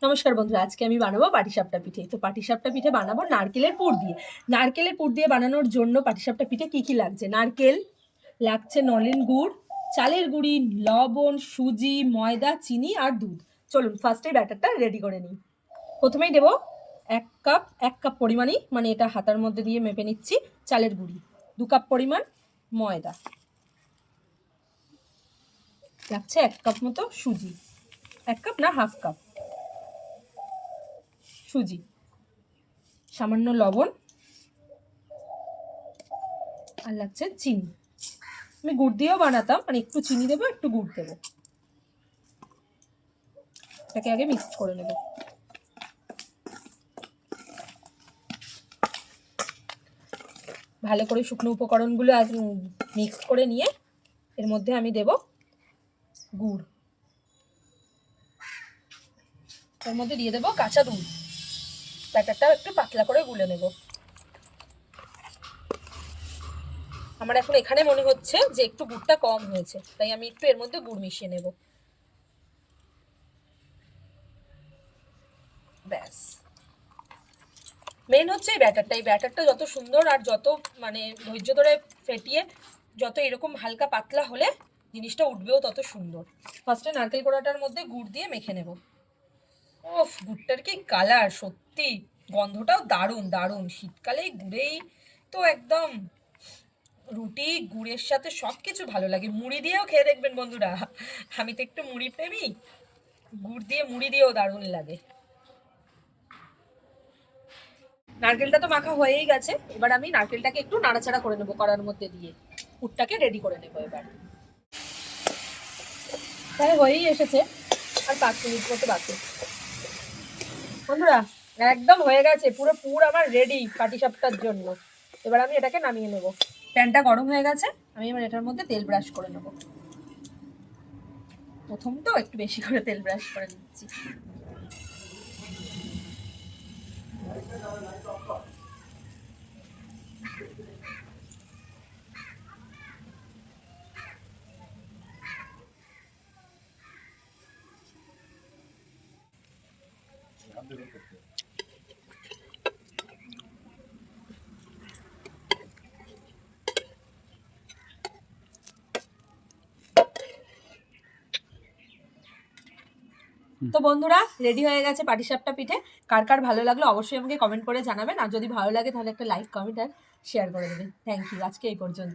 নমস্কার বন্ধুরা, আজকে আমি বানাবো পাটিসাপটা পিঠে। তো পাটিসাপটা পিঠে বানাবো নারকেলের পুর দিয়ে। নারকেলের পুর দিয়ে বানানোর জন্য পাটিসাপটা পিঠে কি কি লাগছে? নারকেল লাগছে, নলেন গুড়, চালের গুঁড়ি, লবণ, সুজি, ময়দা, চিনি আর দুধ। চলুন ফার্স্টে ব্যাটারটা রেডি করে নিই। প্রথমেই দেবো এক কাপ পরিমাণই, মানে এটা হাতার মধ্যে দিয়ে মেপে নিচ্ছি, চালের গুঁড়ি। 2 কাপ পরিমাণ ময়দা লাগছে, 1 কাপ মতো সুজি, 1 কাপ না 1/2 কাপ সুজি, সামান্য লবণ আর লাগছে চিনি। আমি গুড় দিয়েও বানাতাম, মানে একটু চিনি দেবো, একটু গুড় দেবো। এটাকে আগে মিক্স করে নেব। ভালো করে শুকনো উপকরণগুলো মিক্স করে নিয়ে এর মধ্যে আমি দেব গুড়, এর মধ্যে দিয়ে দেবো কাঁচা দুধ। ব্যাটারটা একটু পাতলা করে গুলে নেব। আমার এখন এখানে মনে হচ্ছে যে একটু গুড়টা কম হয়েছে, তাই আমি একটু এর মধ্যে গুড় মিশিয়ে নেব। ব্যাস, মেন হচ্ছে এই ব্যাটারটা যত সুন্দর আর যত মানে ধৈর্য ধরে ফেটিয়ে যত এরকম হালকা পাতলা হলে জিনিসটা উঠবেও তত সুন্দর। ফার্স্টে নারকেল কোড়াটার মধ্যে গুড় দিয়ে মেখে নেব। ওফ, গুড়টার কি কালার! সত্যি গন্ধটাও দারুণ দারুণ। শীতকালে গুড়েই তো একদম রুটি গুড়ের সাথে সব কিছু ভালো লাগে। মুড়ি দিয়েও খেয়ে দেখবেন বন্ধুরা, আমি তো একটু মুড়ি প্রেমী। গুড় দিয়ে মুড়ি দিয়েও দারুণ লাগে। নারকেলটা তো মাখা হয়েই গেছে, এবার আমি নারকেলটাকে একটু নাড়াচাড়া করে নেবো কড়ার মধ্যে দিয়ে। পুরটাকে রেডি করে নেবো এবার। তাই হয়েই এসেছে, আর 5 মিনিট মতো বাকি। বন্ধুরা একদম হয়ে গেছে, পুরো পুর আমার রেডি পাটিসাপটার জন্য। এবার আমি এটাকে নামিয়ে নেব। প্যানটা গরম হয়ে গেছে, আমি এবার এটার মধ্যে তেল ব্রাশ করে নেব। প্রথম তো একটু বেশি করে তেল ব্রাশ করে নিচ্ছি। তো বন্ধুরা রেডি হয়ে গেছে পাটিসাপটা পিঠে। কার কার ভালো লাগলো অবশ্যই আমাকে কমেন্ট করে জানাবেন, আর যদি ভালো লাগে তাহলে একটা লাইক, কমেন্ট আর শেয়ার করে দেবেন। থ্যাংক ইউ, আজকে এই পর্যন্ত।